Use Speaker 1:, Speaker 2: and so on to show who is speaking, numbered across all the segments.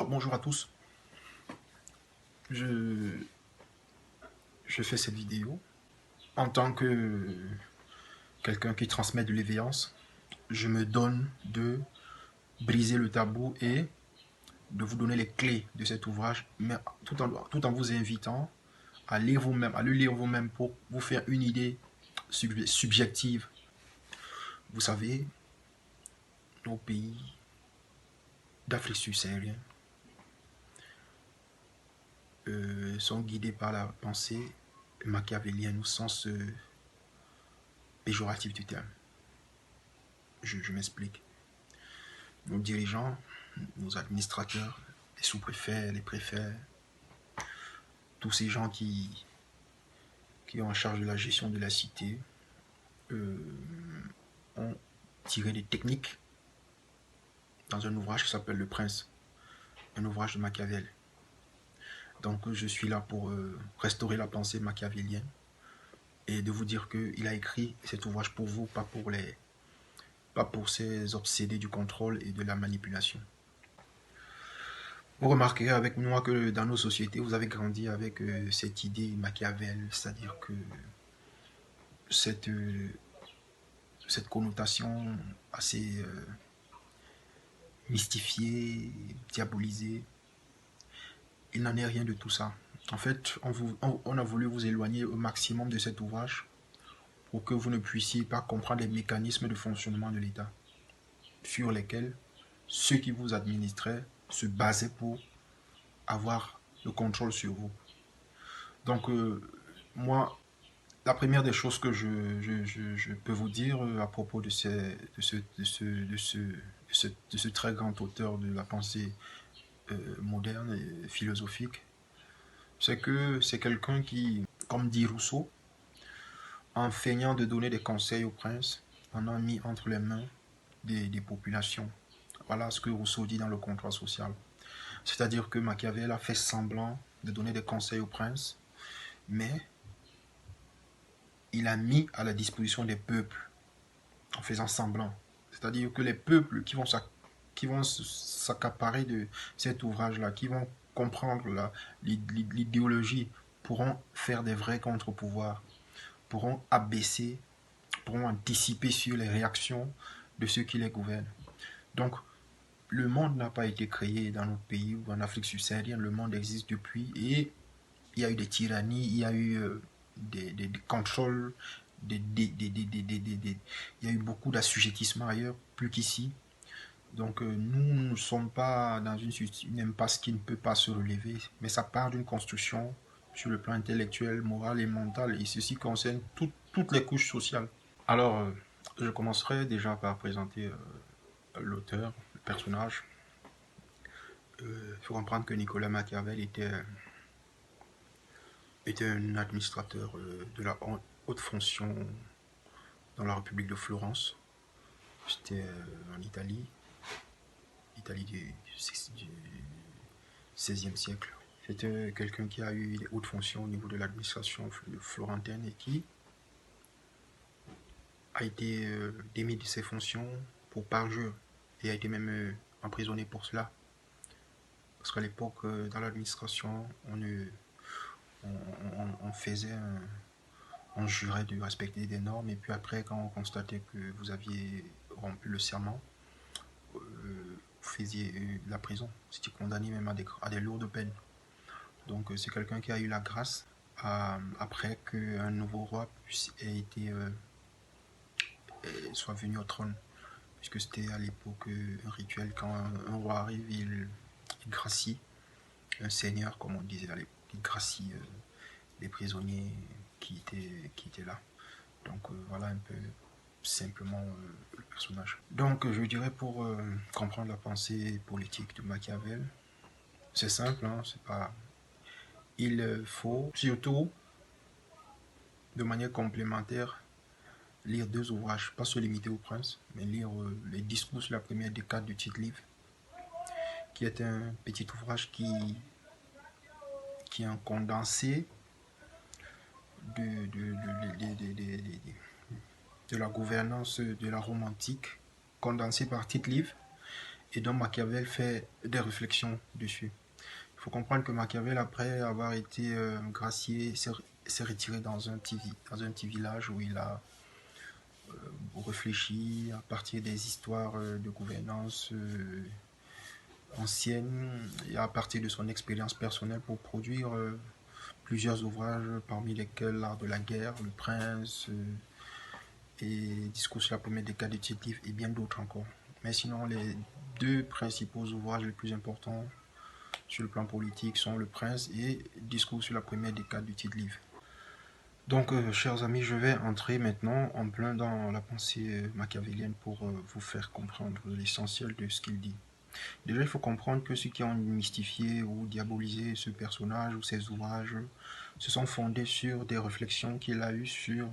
Speaker 1: Bonjour à tous, je, je fais cette vidéo en tant que quelqu'un qui transmet de l'éveillance. Je me donne de briser le tabou et de vous donner les clés de cet ouvrage, mais tout en vous invitant à lire vous-même, à le lire vous-même pour vous faire une idée subjective. Vous savez, nos pays d'Afrique subsaharienne sont guidés par la pensée machiavélienne au sens péjoratif du terme. Je m'explique. Nos dirigeants, nos administrateurs, les sous-préfets, les préfets, tous ces gens qui ont en charge de la gestion de la cité, euh, ont tiré des techniques dans un ouvrage qui s'appelle Le Prince, un ouvrage de Machiavel. Donc je suis là pour restaurer la pensée machiavélienne et de vous dire qu'il a écrit cet ouvrage pour vous, pas pour ces obsédés du contrôle et de la manipulation. Vous remarquerez avec moi que dans nos sociétés, vous avez grandi avec cette idée Machiavel, c'est-à-dire que cette, cette connotation assez mystifiée, diabolisée. Il n'en est rien de tout ça. En fait, on a voulu vous éloigner au maximum de cet ouvrage pour que vous ne puissiez pas comprendre les mécanismes de fonctionnement de l'État sur lesquels ceux qui vous administraient se basaient pour avoir le contrôle sur vous. Donc, moi, la première des choses que je peux vous dire à propos de ce très grand auteur de la pensée moderne et philosophique, c'est que c'est quelqu'un qui, comme dit Rousseau, en feignant de donner des conseils au prince, en a mis entre les mains des populations. Voilà ce que Rousseau dit dans le contrat social. C'est-à-dire que Machiavel a fait semblant de donner des conseils au prince, mais il a mis à la disposition des peuples en faisant semblant. C'est-à-dire que les peuples qui vont s'accaparer de cet ouvrage-là, qui vont comprendre l'idéologie, pourront faire des vrais contre-pouvoirs, pourront abaisser, pourront anticiper sur les réactions de ceux qui les gouvernent. Donc, le monde n'a pas été créé dans notre pays ou en Afrique subsaharienne, le monde existe depuis et il y a eu des tyrannies, il y a eu des contrôles, il y a eu beaucoup d'assujettissements ailleurs, plus qu'ici. Donc nous ne sommes pas dans une impasse qui ne peut pas se relever, mais ça part d'une construction sur le plan intellectuel, moral et mental, et ceci concerne toutes les couches sociales. Alors, je commencerai déjà par présenter l'auteur, le personnage. Il faut comprendre que Nicolas Machiavel était un administrateur de la haute fonction dans la République de Florence. C'était en Italie, du XVIe siècle. C'était quelqu'un qui a eu des hautes fonctions au niveau de l'administration florentine et qui a été démis de ses fonctions pour parjure et a été même emprisonné pour cela. Parce qu'à l'époque, dans l'administration, on faisait on jurait de respecter des normes et puis après quand on constatait que vous aviez rompu le serment, vous faisiez la prison. Vous étiez condamné même à des lourdes peines. Donc c'est quelqu'un qui a eu la grâce après qu'un nouveau roi soit venu au trône. Puisque c'était à l'époque un rituel, quand un roi arrive, il gracie un seigneur, comme on disait à l'époque. Il gracie les prisonniers qui étaient là. Donc voilà un peu simplement le personnage. Donc je dirais pour comprendre la pensée politique de Machiavel, c'est simple, hein, c'est pas. Il faut surtout, de manière complémentaire, lire deux ouvrages, pas se limiter au Prince, mais lire les discours sur la première décade du titre livre, qui est un petit ouvrage qui est un condensé de la gouvernance de la Rome antique, condensé par titre livre. et dont Machiavel fait des réflexions dessus. Il faut comprendre que Machiavel, après avoir été gracié, s'est retiré dans un petit village où il a réfléchi à partir des histoires de gouvernance anciennes et à partir de son expérience personnelle pour produire plusieurs ouvrages, parmi lesquels L'Art de la guerre, Le Prince et Discours sur la première décade de Tite-Livre et bien d'autres encore. Mais sinon, les deux principaux ouvrages les plus importants sur le plan politique sont Le Prince et Discours sur la première décade du Tite-Livre. Donc, chers amis, je vais entrer maintenant en plein dans la pensée machiavélienne pour vous faire comprendre l'essentiel de ce qu'il dit. Déjà, il faut comprendre que ceux qui ont mystifié ou diabolisé ce personnage ou ses ouvrages se sont fondés sur des réflexions qu'il a eues sur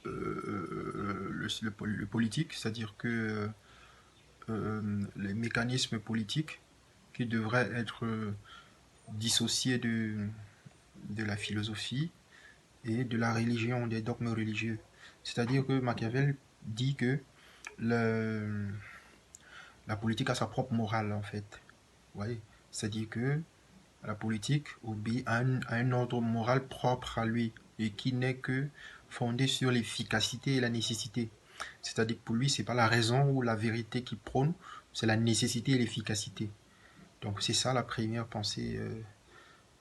Speaker 1: le politique, c'est-à-dire que les mécanismes politiques qui devraient être dissociés de la philosophie et de la religion, des dogmes religieux. C'est-à-dire que Machiavel dit que le, la politique a sa propre morale, en fait. Vous voyez? C'est-à-dire que la politique obéit à un ordre moral propre à lui et qui n'est que fondé sur l'efficacité et la nécessité. C'est-à-dire que pour lui, c'est pas la raison ou la vérité qui prône, c'est la nécessité et l'efficacité. Donc c'est ça la première pensée.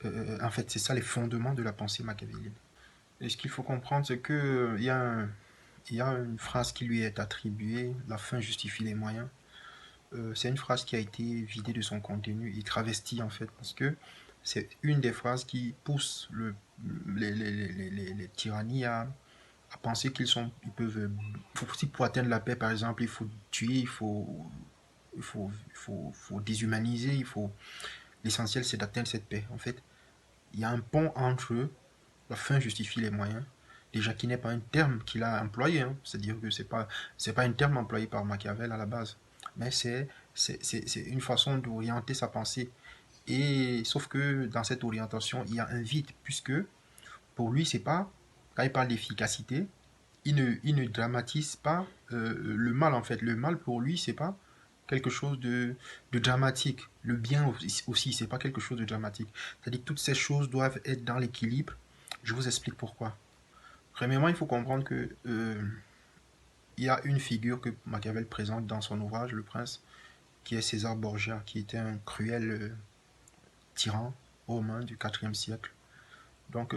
Speaker 1: En fait, c'est ça les fondements de la pensée machiavélienne. Et ce qu'il faut comprendre, c'est que il y a une phrase qui lui est attribuée, la fin justifie les moyens. C'est une phrase qui a été vidée de son contenu et travestie en fait, parce que c'est une des phrases qui pousse les tyrannies à penser ils peuvent, pour atteindre la paix par exemple, il faut tuer, faut déshumaniser, l'essentiel c'est d'atteindre cette paix. En fait, il y a un pont entre la fin justifie les moyens, déjà qui n'est pas un terme qu'il a employé, hein. C'est-à-dire que c'est pas un terme employé par Machiavel à la base, mais c'est une façon d'orienter sa pensée. Et sauf que dans cette orientation, il y a un vide, puisque pour lui, c'est pas, quand il parle d'efficacité, il ne dramatise pas le mal en fait. Le mal pour lui, c'est pas quelque chose de dramatique. Le bien aussi, c'est pas quelque chose de dramatique. C'est-à-dire que toutes ces choses doivent être dans l'équilibre. Je vous explique pourquoi. Premièrement, il faut comprendre que il y a une figure que Machiavel présente dans son ouvrage, Le Prince, qui est César Borgia, qui était un cruel tyran romain du IVe siècle. Donc,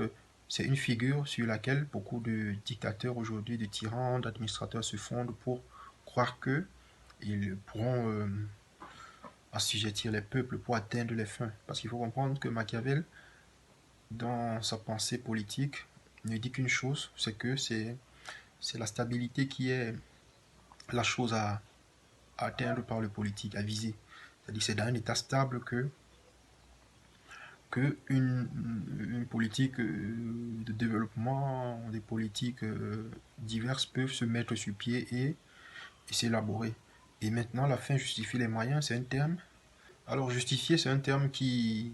Speaker 1: c'est une figure sur laquelle beaucoup de dictateurs aujourd'hui, de tyrans, d'administrateurs se fondent pour croire que ils pourront assujettir les peuples pour atteindre les fins. Parce qu'il faut comprendre que Machiavel, dans sa pensée politique, ne dit qu'une chose, c'est que c'est la stabilité qui est la chose à atteindre par le politique, à viser. C'est-à-dire que c'est dans un état stable que une politique de développement, des politiques diverses peuvent se mettre sur pied et s'élaborer. Et maintenant, la fin justifie les moyens, c'est un terme. Alors, justifier, c'est un terme qui,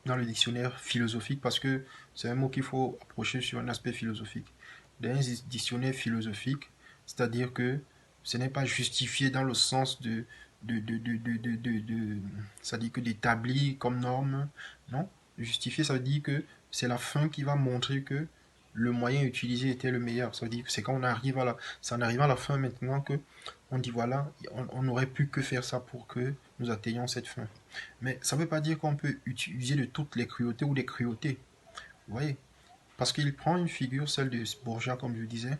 Speaker 1: dans le dictionnaire philosophique, parce que c'est un mot qu'il faut approcher sur un aspect philosophique. Dans un dictionnaire philosophique, c'est-à-dire que ce n'est pas justifié dans le sens ça dit que d'établir comme norme, non. Justifier, ça veut dire que c'est la fin qui va montrer que le moyen utilisé était le meilleur. Ça veut dire que c'est quand on arrive à ça en arrive à la fin maintenant que on dit voilà, on n'aurait pu que faire ça pour que nous atteignions cette fin. Mais ça ne veut pas dire qu'on peut utiliser de toutes les cruautés ou des cruautés. Vous voyez? Parce qu'il prend une figure, celle de Borgia, comme je disais,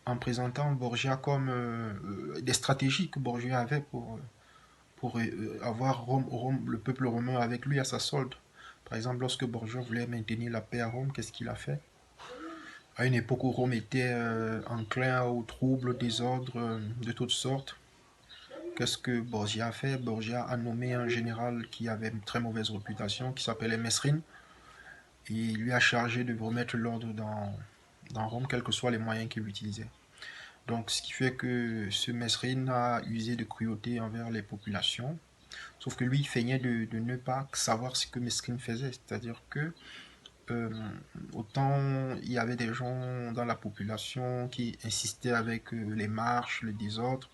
Speaker 1: en présentant Borgia comme des stratégies que Borgia avait pour avoir le peuple romain avec lui à sa solde. Par exemple, lorsque Borgia voulait maintenir la paix à Rome, qu'est-ce qu'il a fait? À une époque où Rome était enclin aux troubles, aux désordres de toutes sortes, qu'est-ce que Borgia a fait? Borgia a nommé un général qui avait une très mauvaise réputation, qui s'appelait Mesrine, et il lui a chargé de remettre l'ordre dans Rome, quels que soient les moyens qu'il utilisait. Donc, ce qui fait que ce Mesrine a usé de cruauté envers les populations, sauf que lui, il feignait de ne pas savoir ce que Mesrine faisait, c'est-à-dire que euh, autant il y avait des gens dans la population qui insistaient avec les marches, le désordre,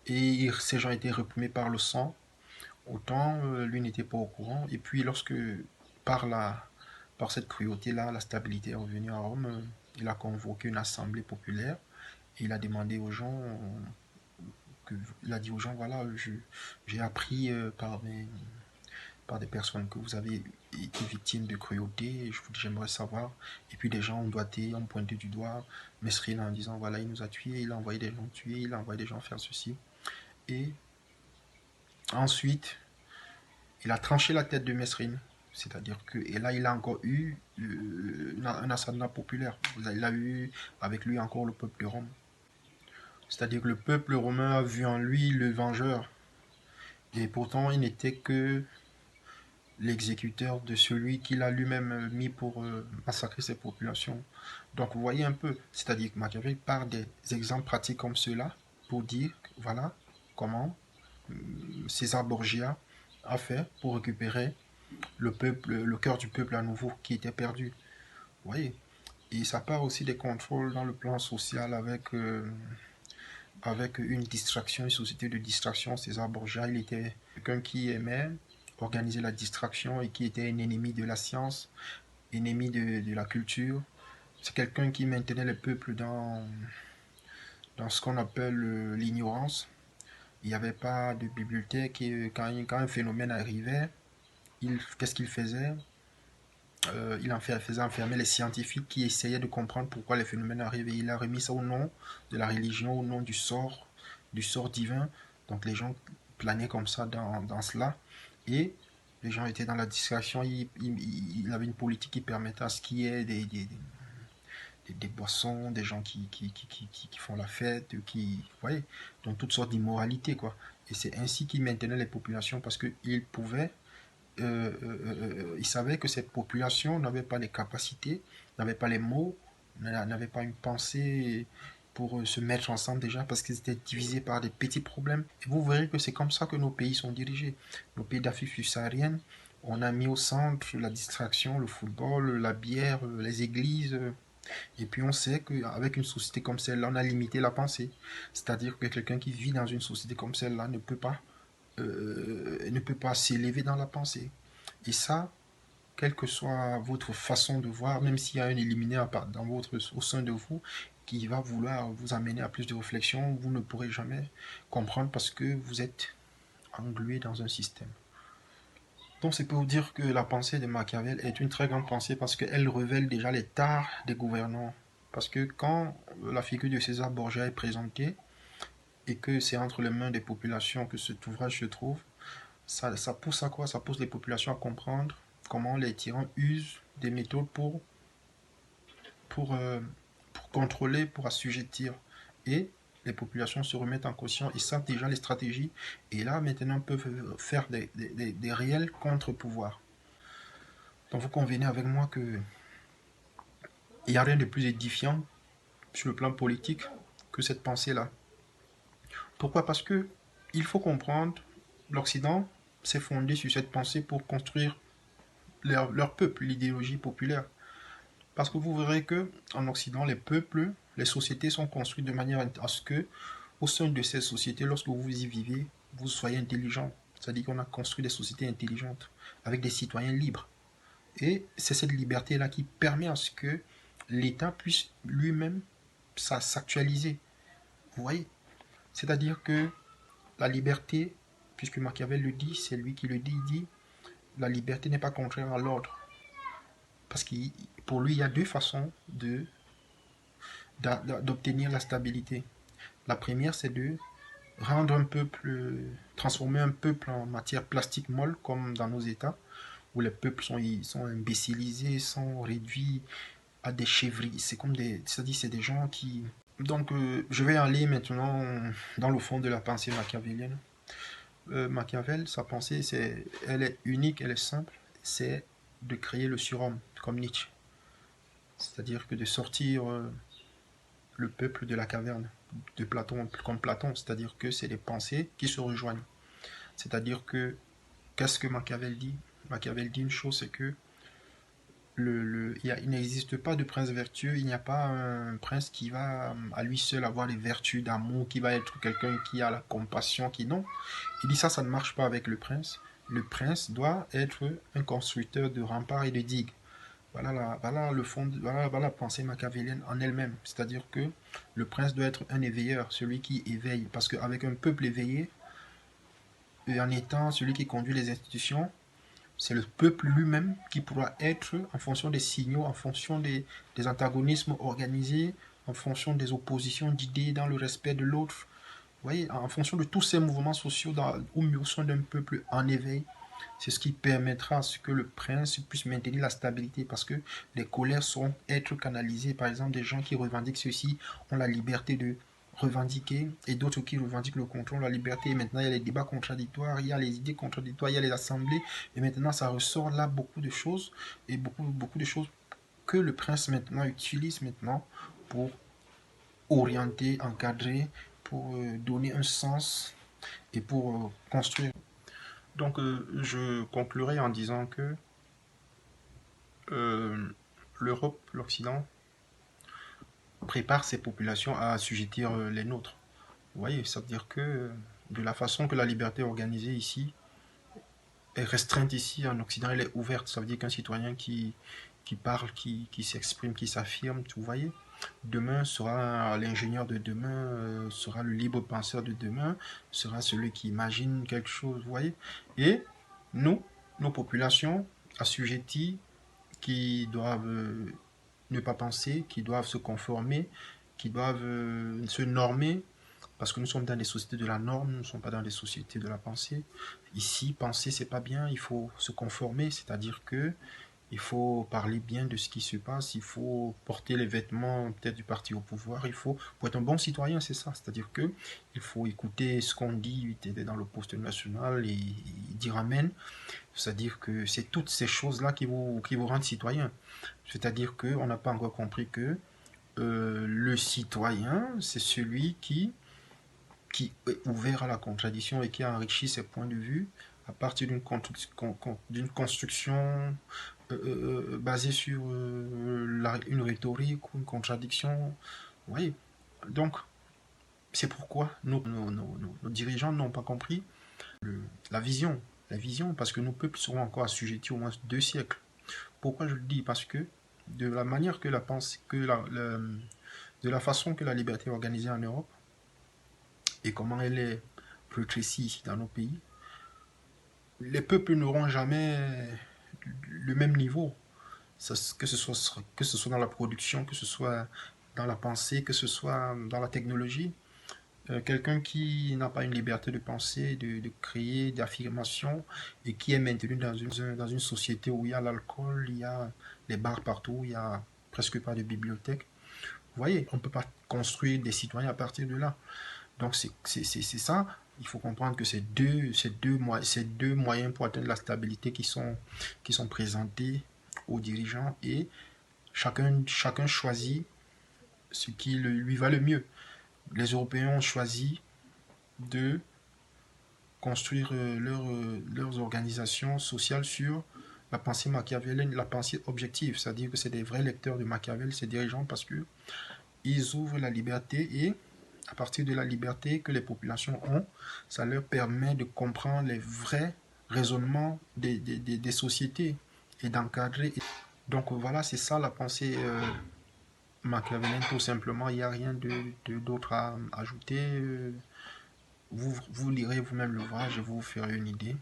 Speaker 1: et ces gens étaient réprimés par le sang, autant lui n'était pas au courant. Et puis lorsque par par cette cruauté-là, la stabilité est revenue à Rome, il a convoqué une assemblée populaire et il a demandé aux gens, il a dit aux gens, voilà, j'ai appris par des personnes que vous avez été victimes de cruauté, j'aimerais savoir. Et puis des gens ont doigté, ont pointé du doigt Mesrine en disant, voilà, il nous a tués, il a envoyé des gens tuer, il a envoyé des gens faire ceci. Et ensuite, il a tranché la tête de Mesrine. C'est-à-dire que, et là, il a encore eu un assassinat populaire. Il a eu avec lui encore le peuple de Rome. C'est-à-dire que le peuple romain a vu en lui le vengeur. Et pourtant, il n'était que l'exécuteur de celui qu'il a lui-même mis pour massacrer ses populations. Donc vous voyez un peu, c'est-à-dire que Machiavel part des exemples pratiques comme cela pour dire, voilà, comment César Borgia a fait pour récupérer le peuple, le cœur du peuple à nouveau qui était perdu. Vous voyez. Et ça part aussi des contrôles dans le plan social avec une distraction, une société de distraction. César Borgia, il était quelqu'un qui aimait organiser la distraction et qui était un ennemi de la science, ennemi de la culture. C'est quelqu'un qui maintenait le peuple dans ce qu'on appelle l'ignorance. Il n'y avait pas de bibliothèque et quand un phénomène arrivait, qu'est-ce qu'il faisait? Il faisait enfermer les scientifiques qui essayaient de comprendre pourquoi les phénomènes arrivaient. Il a remis ça au nom de la religion, au nom du sort divin. Donc les gens planaient comme ça dans cela. Et les gens étaient dans la distraction. Il avait une politique qui permettait à ce qu'il y ait des boissons, des gens qui font la fête, qui, vous voyez, donc toutes sortes d'immoralités, quoi. Et c'est ainsi qu'il maintenait les populations parce qu'il pouvait il savait que cette population n'avait pas les capacités, n'avait pas les mots, n'avait pas une pensée pour se mettre ensemble déjà parce qu'ils étaient divisés par des petits problèmes. Et vous verrez que c'est comme ça que nos pays sont dirigés. Nos pays d'Afrique subsaharienne, on a mis au centre la distraction, le football, la bière, les églises. Et puis on sait qu'avec une société comme celle-là, on a limité la pensée. C'est-à-dire que quelqu'un qui vit dans une société comme celle-là ne peut pas s'élever dans la pensée. Et ça, quelle que soit votre façon de voir, même s'il y a un éliminaire au sein de vous qui va vouloir vous amener à plus de réflexion, vous ne pourrez jamais comprendre parce que vous êtes englué dans un système. Donc c'est pour vous dire que la pensée de Machiavel est une très grande pensée parce qu'elle révèle déjà les tares des gouvernants. Parce que quand la figure de César Borgia est présentée et que c'est entre les mains des populations que cet ouvrage se trouve, ça pousse à quoi? Ça pousse les populations à comprendre comment les tyrans usent des méthodes pour, euh, pour contrôler, pour assujettir. Et les populations se remettent en caution, ils savent déjà les stratégies, et là maintenant peuvent faire des réels contre-pouvoirs. Donc vous convenez avec moi que il n'y a rien de plus édifiant sur le plan politique que cette pensée-là. Pourquoi? Parce que il faut comprendre, l'Occident s'est fondé sur cette pensée pour construire leur peuple, l'idéologie populaire. Parce que vous verrez que en Occident, les peuples, les sociétés sont construites de manière à ce que, au sein de ces sociétés, lorsque vous y vivez, vous soyez intelligent. C'est-à-dire qu'on a construit des sociétés intelligentes avec des citoyens libres. Et c'est cette liberté-là qui permet à ce que l'État puisse lui-même s'actualiser. Vous voyez? C'est-à-dire que la liberté, puisque Machiavel le dit, c'est lui qui le dit, il dit, la liberté n'est pas contraire à l'ordre. Parce que pour lui, il y a deux façons d'obtenir la stabilité. La première, c'est de rendre un peuple, transformer un peuple en matière plastique molle, comme dans nos États, où les peuples sont imbécilisés, sont réduits à des chèvreries. C'est comme c'est-à-dire c'est des gens qui... Donc, je vais aller maintenant dans le fond de la pensée machiavélienne. Machiavel, sa pensée, elle est unique, elle est simple, c'est de créer le surhomme, comme Nietzsche. C'est-à-dire que de sortir le peuple de la caverne de Platon, comme Platon, c'est-à-dire que c'est des pensées qui se rejoignent. C'est-à-dire que, qu'est-ce que Machiavel dit? Machiavel dit une chose, c'est que il n'existe pas de prince vertueux, il n'y a pas un prince qui va à lui seul avoir les vertus d'amour, qui va être quelqu'un qui a la compassion, qui non. Il dit ça, ça ne marche pas avec le prince. Le prince doit être un constructeur de remparts et de digues. Voilà le fond, voilà la pensée machiavélienne en elle-même. C'est-à-dire que le prince doit être un éveilleur, celui qui éveille. Parce qu'avec un peuple éveillé, et en étant celui qui conduit les institutions, c'est le peuple lui-même qui pourra être, en fonction des signaux, en fonction des antagonismes organisés, en fonction des oppositions d'idées dans le respect de l'autre. Vous voyez, en fonction de tous ces mouvements sociaux au sein d'un peuple en éveil, c'est ce qui permettra à ce que le prince puisse maintenir la stabilité parce que les colères seront être canalisées. Par exemple, des gens qui revendiquent ceci ont la liberté de revendiquer et d'autres qui revendiquent le contrôle, la liberté. Et maintenant, il y a les débats contradictoires, il y a les idées contradictoires, il y a les assemblées. Et maintenant, ça ressort là beaucoup de choses et beaucoup de choses que le prince maintenant utilise maintenant pour orienter, encadrer, pour donner un sens et pour construire. Donc, je conclurai en disant que euh, l'Europe, l'Occident, prépare ses populations à assujettir les nôtres. Vous voyez, ça veut dire que de la façon que la liberté est organisée ici, est restreinte ici en Occident, elle est ouverte. Ça veut dire qu'un citoyen qui parle, qui s'exprime, qui s'affirme, vous voyez, demain sera l'ingénieur de demain, sera le libre penseur de demain, sera celui qui imagine quelque chose, vous voyez. Et nous, nos populations assujetties, qui doivent ne pas penser, qui doivent se conformer, qui doivent se normer, parce que nous sommes dans des sociétés de la norme, nous ne sommes pas dans des sociétés de la pensée. Ici, penser, c'est pas bien, il faut se conformer, c'est-à-dire que il faut parler bien de ce qui se passe, il faut porter les vêtements peut-être du parti au pouvoir, il faut, pour être un bon citoyen, c'est ça, c'est-à-dire que il faut écouter ce qu'on dit dans le poste national et dire amen, c'est-à-dire que c'est toutes ces choses-là qui vous rendent citoyen. C'est-à-dire qu'on n'a pas encore compris que le citoyen, c'est celui qui est ouvert à la contradiction et qui a enrichi ses points de vue à partir d'une construction basée sur une rhétorique ou une contradiction. Oui. Donc, c'est pourquoi nos dirigeants n'ont pas compris la vision. La vision, parce que nos peuples seront encore assujettis au moins 2 siècles. Pourquoi je le dis? Parce que de la manière que la pensée, de la façon que la liberté est organisée en Europe et comment elle est rétrécie ici dans nos pays, les peuples n'auront jamais le même niveau. Que ce soit dans la production, que ce soit dans la pensée, que ce soit dans la technologie. Quelqu'un qui n'a pas une liberté de penser, de créer, d'affirmation, et qui est maintenu dans une société où il y a l'alcool, il y a les bars partout, il y a presque pas de bibliothèque. Vous voyez, on ne peut pas construire des citoyens à partir de là. Donc c'est ça. Il faut comprendre que ces deux moyens pour atteindre la stabilité qui sont présentés aux dirigeants et chacun choisit ce qui lui va le mieux. Les Européens ont choisi de construire leurs organisations sociales sur la pensée machiavélienne, la pensée objective, c'est-à-dire que c'est des vrais lecteurs de Machiavel, ces dirigeants, parce que ils ouvrent la liberté et à partir de la liberté que les populations ont, ça leur permet de comprendre les vrais raisonnements des sociétés et d'encadrer. Donc voilà, c'est ça la pensée machiavélienne tout simplement. Il n'y a rien d'autre à ajouter. Vous lirez vous-même l'ouvrage et vous vous ferez une idée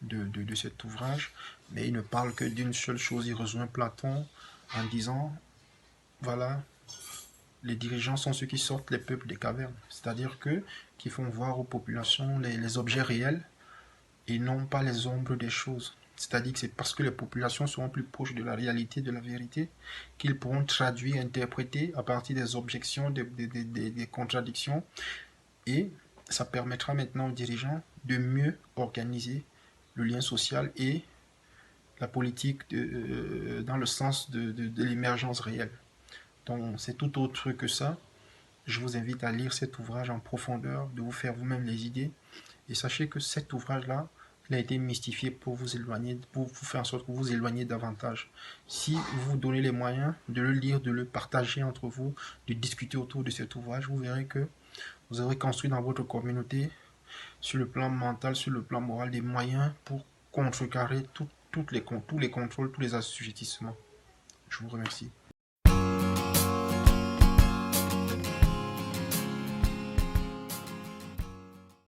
Speaker 1: de cet ouvrage. Mais il ne parle que d'une seule chose. Il rejoint Platon en disant, voilà, les dirigeants sont ceux qui sortent les peuples des cavernes. C'est-à-dire que qui font voir aux populations les objets réels et non pas les ombres des choses. C'est-à-dire que c'est parce que les populations seront plus proches de la réalité, de la vérité, qu'ils pourront traduire, interpréter à partir des objections, des contradictions. Et ça permettra maintenant aux dirigeants de mieux organiser le lien social et la politique dans le sens de l'émergence réelle. Donc c'est tout autre que ça. Je vous invite à lire cet ouvrage en profondeur, de vous faire vous-même les idées. Et sachez que cet ouvrage-là, Il a été mystifié pour vous éloigner, pour vous faire en sorte que vous vous éloignez davantage. Si vous vous donnez les moyens de le lire, de le partager entre vous, de discuter autour de cet ouvrage, vous verrez que vous aurez construit dans votre communauté, sur le plan mental, sur le plan moral, des moyens pour contrecarrer tous les contrôles, tous les assujettissements. Je vous remercie.